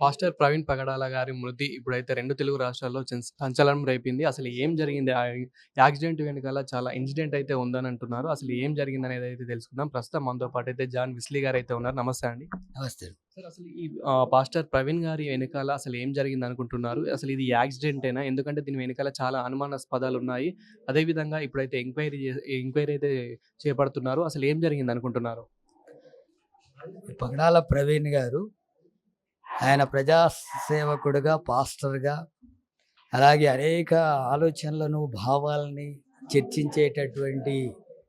Pastor Praveen పగడాల గారి మృతి ఇప్పుడైతే 2 తెలుగు రాష్ట్రాల్లో సంచలనం రేపింది. అసలు ఏం జరిగింది? యాక్సిడెంట్ వెనకాల చాలా ఇన్సిడెంట్ అయితే ఉందని అంటున్నారు. అసలు ఏం జరిగిందనేదైతే తెలుసుకుందాం. ప్రస్తుతం మనతో పాటైతే జాన్ విస్లీ గారైతే ఉన్నారు. నమస్తే అండి. నమస్తే. సార్ అసలు ఈ పాస్టర్ ప్రవీణ్ గారి వెనకాల అసలు ఏం జరిగిందనుకుంటున్నారు? అసలు ఇది యాక్సిడెంటేనా? ఎందుకంటే దీని వెనకాల చాలా అనుమానాస్పదాలున్నాయి. అదే విధంగా ఇప్పుడైతే ఎంక్వైరీ అయితే చేపడుతున్నారు. అసలు ఏం జరిగిందనుకుంటున్నారు? పగడాల ప్రవీణ్ గారు ఆయన ప్రజా సేవకుడుగా, పాస్టర్‌గా అలాగే అనేక ఆలోచనలను, భావాలని చర్చించేటటువంటి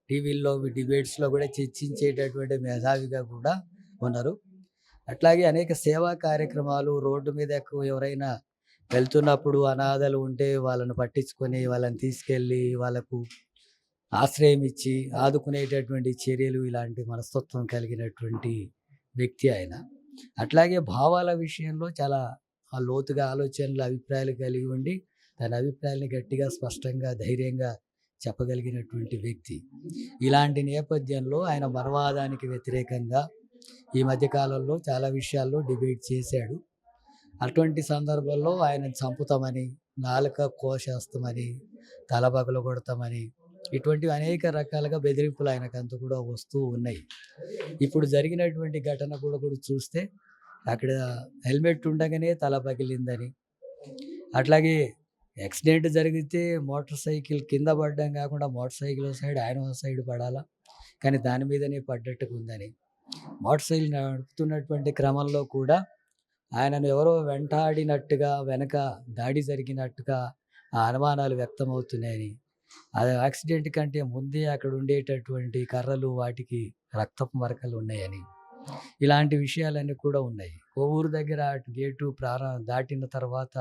టీవీల్లో, డిబేట్స్‌లో కూడా చర్చించేటటువంటి మేధావిగా కూడా ఉన్నారు. అట్లాగే అనేక సేవా కార్యక్రమాలు రోడ్డు మీద ఎవరైనా వెళ్తున్నప్పుడు అనాథలు ఉంటే వాళ్ళను పట్టించుకొని, వాళ్ళని తీసుకెళ్ళి వాళ్ళకు ఆశ్రయం ఇచ్చి ఆదుకునేటటువంటి చర్యలు, ఇలాంటి మనస్తత్వం కలిగినటువంటి వ్యక్తి ఆయన. అట్లాగే భావాల విషయంలో చాలా లోతుగా ఆలోచనలు, అభిప్రాయాలు కలిగి ఉండి తన అభిప్రాయాల్ని గట్టిగా, స్పష్టంగా, ధైర్యంగా చెప్పగలిగినటువంటి వ్యక్తి. ఇలాంటి నేపథ్యంలో ఆయన మతవాదానికి వ్యతిరేకంగా ఈ మధ్యకాలంలో చాలా విషయాల్లో డిబేట్ చేశాడు. అటువంటి సందర్భంలో ఆయనను చంపుతామని, నాలుక కోసేస్తామని, తల పగలగొడతామని, ఇటువంటివి అనేక రకాలుగా బెదిరింపులు ఆయనకంతా కూడా వస్తూ ఉన్నాయి. ఇప్పుడు జరిగినటువంటి ఘటన కూడా చూస్తే అక్కడ హెల్మెట్ ఉండగానే తల పగిలిందని, అట్లాగే యాక్సిడెంట్ జరిగితే మోటార్ సైకిల్ కింద పడడం కాకుండా మోటార్ సైకిల్ ఓ సైడ్, ఆయన ఓ సైడ్ పడాలా, కానీ దాని మీదనే పడ్డట్టుగా ఉందని, మోటార్ సైకిల్ నడుపుతున్నటువంటి క్రమంలో కూడా ఆయనను ఎవరో వెంటాడినట్టుగా, వెనక దాడి జరిగినట్టుగా ఆ అనుమానాలు వ్యక్తమవుతున్నాయని, అది యాక్సిడెంట్ కంటే ముందే అక్కడ ఉండేటటువంటి కర్రలు, వాటికి రక్తపు మరకలు ఉన్నాయని, ఇలాంటి విషయాలన్నీ కూడా ఉన్నాయి. కోవూరు దగ్గర గేటు దాటిన తర్వాత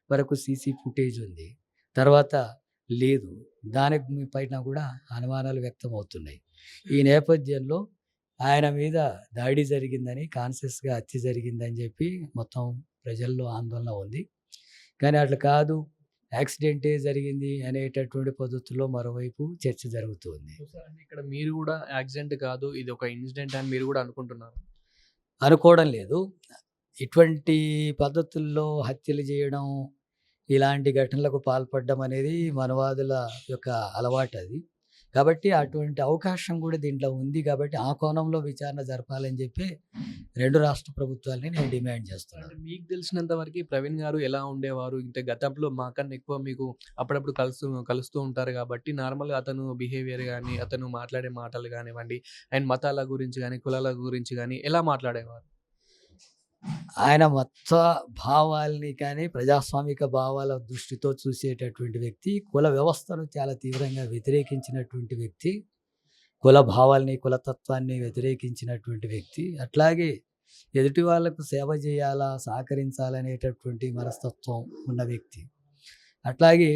వరకు సీసీ ఫుటేజ్ ఉంది, తర్వాత లేదు. దాని పైన కూడా అనుమానాలు వ్యక్తమవుతున్నాయి. ఈ నేపథ్యంలో ఆయన మీద దాడి జరిగిందని, కాన్షియస్‌గా హత్య జరిగిందని చెప్పి మొత్తం ప్రజల్లో ఆందోళన ఉంది. కానీ అట్లా కాదు, యాక్సిడెంటే జరిగింది అనేటటువంటి పద్ధతిలో మరోవైపు చర్చ జరుగుతుంది. అంటే ఇక్కడ మీరు గూడా యాక్సిడెంట్ కాదు, ఇది ఒక ఇన్సిడెంట్ అని మీరు గూడా అనుకుంటున్నారా? అనుకోవడం లేదు. ఇటువంటి పద్ధతుల్లో హత్యలు చేయడం, ఇలాంటి ఘటనలకు పాల్పడడం అనేది మనవాదుల యొక్క అలవాటది. కాబట్టి అటువంటి అవకాశం కూడా దీంట్లో ఉంది కాబట్టి ఆ కోణంలో విచారణ జరపాలని చెప్పి 2 రాష్ట్ర ప్రభుత్వాలని నేను డిమాండ్ చేస్తున్నాను. అంటే మీకు తెలిసినంత వరకి ప్రవీణ్ గారు ఎలా ఉండేవారు? అంటే గతంలో మాకన్నా ఎక్కువ మీకు అప్పుడప్పుడు కలుస్తూ ఉంటారు గాబట్టి నార్మల్‌గా అతను బిహేవియర్ గాని, అతను మాట్లాడే మాటలు గానివ్వండి, అండ్ మతాల గురించి గాని, కులాల గురించి గాని ఎలా మాట్లాడేవారు? ఆయన మత భావాల్ని కానీ, ప్రజాస్వామిక భావాల దృష్టితో చూసేటటువంటి వ్యక్తి. కుల వ్యవస్థను చాలా తీవ్రంగా వ్యతిరేకించినటువంటి వ్యక్తి. కుల భావాల్ని, కులతత్వాన్ని వ్యతిరేకించినటువంటి వ్యక్తి. అట్లాగే ఎదుటి వాళ్ళకు సేవ చేయాలా, సహకరించాలనేటటువంటి మనస్తత్వం ఉన్న వ్యక్తి. అట్లాగే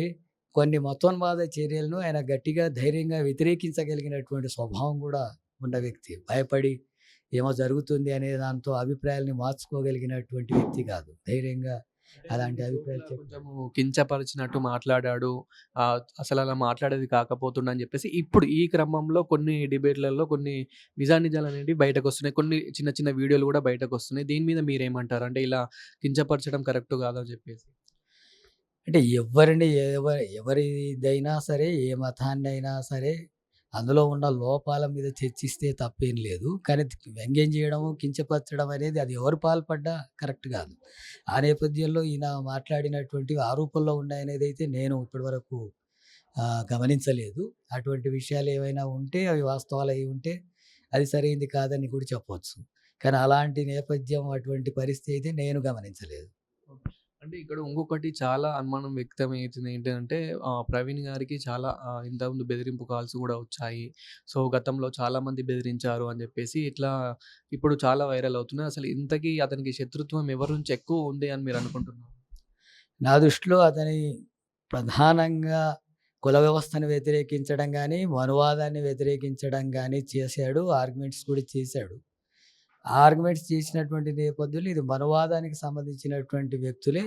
కొన్ని మతోన్మాద చర్యలను ఆయన గట్టిగా, ధైర్యంగా వ్యతిరేకించగలిగినటువంటి స్వభావం కూడా ఉన్న వ్యక్తి. భయపడి ఏమో జరుగుతుంది అనే దాంతో అభిప్రాయాల్ని మార్చుకోగలిగినటువంటి వ్యక్తి కాదు. ధైర్యంగా అలాంటి అభిప్రాయాలు కొంచెము కించపరిచినట్టు మాట్లాడాడు. అసలలా మాట్లాడేది కాకపోతుండని జెప్పేసి ఇప్పుడు ఈ క్రమంలో కొన్ని డిబేట్‌లలో కొన్ని నిజానిజాలనేటివి బయటకొస్తున్నాయి. కొన్ని చిన్న చిన్న వీడియోలు గూడా బయటకొస్తున్నాయి. దీని మీద మీరేమంటారు? అంటే ఇలా కించపరచడం కరెక్ట్ కాదని జెప్పేసి. అంటే ఎవరిదైనా సరే, ఏ మతాన్నైనా సరే, అందులో ఉన్న లోపాల మీద చర్చిస్తే తప్పేం లేదు. కానీ వ్యంగ్యం చేయడము, కించపరచడం అనేది అది ఎవరు పాల్పడ్డా కరెక్ట్ కాదు. ఆ నేపథ్యంలో ఈయన మాట్లాడినటువంటివి ఆరోపణలో ఉన్నాయనేదైతే నేను ఇప్పటివరకు గమనించలేదు. అటువంటి విషయాలు ఏవైనా ఉంటే అవి వాస్తవాలు అయి ఉంటే అది సరైంది కాదని కూడా చెప్పొచ్చు. కానీ అలాంటి నేపథ్యం, అటువంటి పరిస్థితి అయితే నేను గమనించలేదు. అంటే ఇక్కడ ఇంకొకటి చాలా అనుమానం వ్యక్తమవుతుంది ఏంటంటే ప్రవీణ్ గారికి చాలా ఇంతకుముందు బెదిరింపు కాల్స్ గూడా వచ్చాయి. సో, గతంలో చాలామంది బెదిరించారు అని జెప్పేసి ఇట్లా ఇప్పుడు చాలా వైరల్ అవుతున్నాయి. అసలు ఇంతకీ అతనికి శత్రుత్వం ఎవరి నుంచి ఎక్కువ ఉంది అని మీరు అనుకుంటున్నారు? నా దృష్టిలో అతని ప్రధానంగా కుల వ్యవస్థను వ్యతిరేకించడం గానీ, మనువాదాన్ని వ్యతిరేకించడం గానీ చేశాడు. ఆర్గ్యుమెంట్స్ కూడా చేశాడు. ఆర్గ్యుమెంట్స్ చేసినటువంటి నేపథ్యంలో ఇది మనువాదానికి సంబంధించినటువంటి వ్యక్తులే,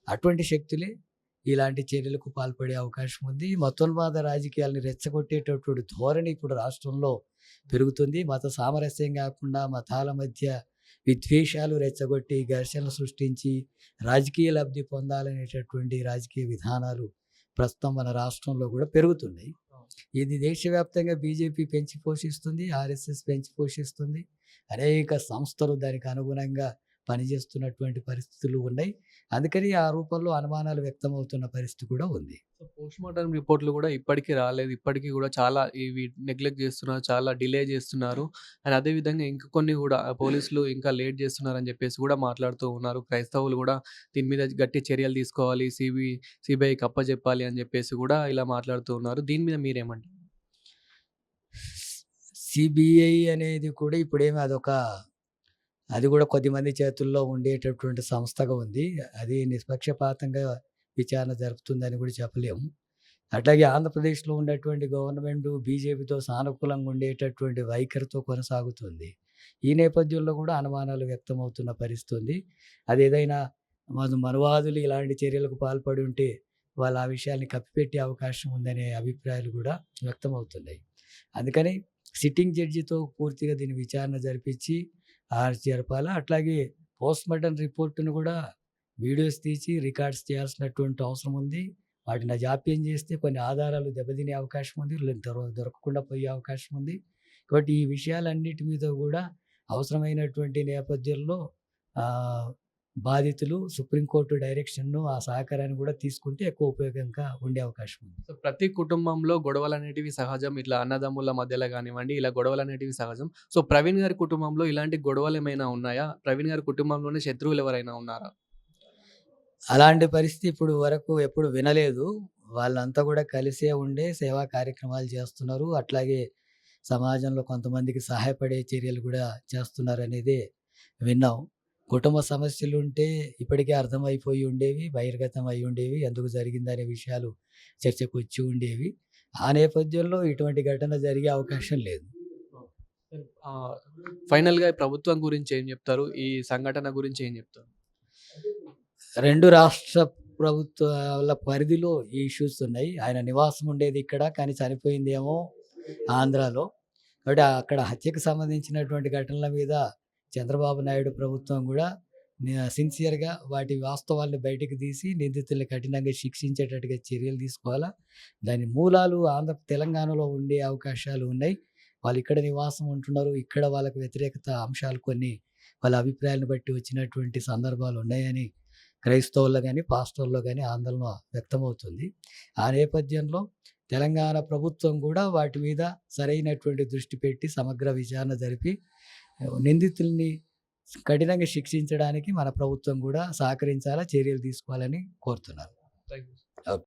అటువంటి శక్తులే ఇలాంటి చర్యలకు పాల్పడే అవకాశం ఉంది. మతోన్మాద రాజకీయాలను రెచ్చగొట్టేటటువంటి ధోరణి ఇప్పుడు రాష్ట్రంలో పెరుగుతుంది. మత సామరస్యం కాకుండా మతాల మధ్య విద్వేషాలు రెచ్చగొట్టి, ఘర్షణలు సృష్టించి, రాజకీయ లబ్ధి పొందాలనేటటువంటి రాజకీయ విధానాలు ప్రస్తుతం మన రాష్ట్రంలో కూడా పెరుగుతున్నాయి. ఇది దేశవ్యాప్తంగా బీజేపీ పెంచి పోషిస్తుంది, ఆర్ఎస్ఎస్ పెంచి పోషిస్తుంది. అనేక సంస్థలు దానికి అనుగుణంగా పనిచేస్తున్నటువంటి పరిస్థితులు ఉన్నాయి. అందుకని ఆ రూపంలో అనుమానాలు వ్యక్తమవుతున్న పరిస్థితి కూడా ఉంది. సో పోస్ట్‌మార్టం రిపోర్ట్‌లు గూడా ఇప్పటికి రాలేదు. ఇప్పటికి గూడా చాలా ఇవి నెగ్లెక్ట్ జేస్తున్నారు. చాలా డిలే జేస్తున్నారు. అండ్ అదే విధంగా ఇంకా కొన్ని గూడా పోలీసులు ఇంకా లేట్ జేస్తున్నారని జెప్పేసి గూడా మాట్లాడుతూ ఉన్నారు. క్రైస్తవులు గూడా దీని మీద గట్టి చర్యలు తీసుకోవాలి. సీబీఐకి అప్పజెప్పాలి అని జెప్పేసి గూడా ఇలా మాట్లాడుతూ ఉన్నారు. దీని మీద మీరేమంటారు? సిబిఐ అనేది కూడా ఇప్పుడేమి అది కూడా కొద్దిమంది చేతుల్లో ఉండేటటువంటి సంస్థగా ఉంది. అది నిష్పక్షపాతంగా విచారణ జరుపుతుందని కూడా చెప్పలేము. అట్లాగే ఆంధ్రప్రదేశ్‌లో ఉన్నటువంటి గవర్నమెంటు బీజేపీతో సానుకూలంగా ఉండేటటువంటి వైఖరితో కొనసాగుతుంది. ఈ నేపథ్యంలో కూడా అనుమానాలు వ్యక్తమవుతున్న పరిస్థితి ఉంది. అదేదైనా మనువాదులు ఇలాంటి చర్యలకు పాల్పడి ఉంటే వాళ్ళు ఆ విషయాన్ని కప్పిపెట్టే అవకాశం ఉందనే అభిప్రాయాలు కూడా వ్యక్తమవుతున్నాయి. అందుకని సిట్టింగ్ జడ్జితో పూర్తిగా దీన్ని విచారణ జరిపించి జరపాలా. అట్లాగే పోస్ట్‌మార్టం రిపోర్ట్‌ను కూడా వీడియోస్ తీసి రికార్డ్స్ చేయాల్సినటువంటి అవసరం ఉంది. వాటిని జాప్యం చేస్తే కొన్ని ఆధారాలు దెబ్బతినే అవకాశం ఉంది. దొరకకుండా పోయే అవకాశం ఉంది. కాబట్టి ఈ విషయాలన్నిటి మీద కూడా అవసరమైనటువంటి నేపథ్యంలో బాధితులు సుప్రీంకోర్టు డైరెక్షన్‌ను ఆ సహకారాన్ని కూడా తీసుకుంటే ఎక్కువ ఉపయోగంగా ఉండే అవకాశం ఉంది. సో ప్రతి కుటుంబంలో గొడవలనేటివి సహజం. ఇట్లా అన్నదమ్ముల మధ్యలో గానివ్వండి, ఇలా గొడవలనేటివి సహజం. సో ప్రవీణ్ గారి కుటుంబంలో ఇలాంటి గొడవలేమైనా ఉన్నాయా? ప్రవీణ్ గారి కుటుంబంలోనే శత్రువులు ఎవరైనా ఉన్నారా? అలాంటి పరిస్థితి ఇప్పుడు వరకు ఎప్పుడు వినలేదు. వాళ్ళంతా కూడా కలిసే ఉండే సేవా కార్యక్రమాలు చేస్తున్నారు. అట్లాగే సమాజంలో కొంతమందికి సహాయపడే చర్యలు కూడా చేస్తున్నారనేదే విన్నాం. కుటుంబ సమస్యలుంటే ఇప్పటికే అర్థమైపోయి ఉండేవి, బహిర్గతం అయి ఉండేవి. ఎందుకు జరిగిందనే విషయాలు చర్చకొచ్చి ఉండేవి. ఆ నేపథ్యంలో ఇటువంటి ఘటన జరిగే అవకాశం లేదు. ఆహ్, ఫైనల్‌గా ప్రభుత్వం గురించి ఏం జెప్తారు? ఈ సంఘటన గురించి ఏం జెప్తారు? 2 రాష్ట్ర ప్రభుత్వాల పరిధిలో ఈ ఇష్యూస్ ఉన్నాయి. ఆయన నివాసం ఉండేది ఇక్కడ, కానీ చనిపోయిందేమో ఆంధ్రాలో. కాబట్టి అక్కడ హత్యకు సంబంధించినటువంటి ఘటనల మీద చంద్రబాబు నాయుడు ప్రభుత్వం కూడా సిన్సియర్‌గా వాటి వాస్తవాలను బయటకు తీసి నిందితుల్ని కఠినంగా శిక్షించేటట్టుగా చర్యలు తీసుకోవాలా. దాని మూలాలు తెలంగాణలో ఉండే అవకాశాలు ఉన్నాయి. వాళ్ళు ఇక్కడ నివాసం ఉంటున్నారు. ఇక్కడ వాళ్ళకి వ్యతిరేకత అంశాలు కొన్ని వాళ్ళ అభిప్రాయాలను బట్టి వచ్చినటువంటి సందర్భాలు ఉన్నాయని క్రైస్తవుల్లో గానీ, పాస్టర్‌లో గానీ ఆందోళన వ్యక్తమవుతుంది. ఆ నేపథ్యంలో తెలంగాణ ప్రభుత్వం కూడా వాటి మీద సరైనటువంటి దృష్టి పెట్టి సమగ్ర విచారణ జరిపి నిందితుల్ని కఠినంగా శిక్షించడానికి మన ప్రభుత్వం కూడా సహకరించాలా, చర్యలు తీసుకోవాలని కోరుతున్నాను. Thank you. ఓకే.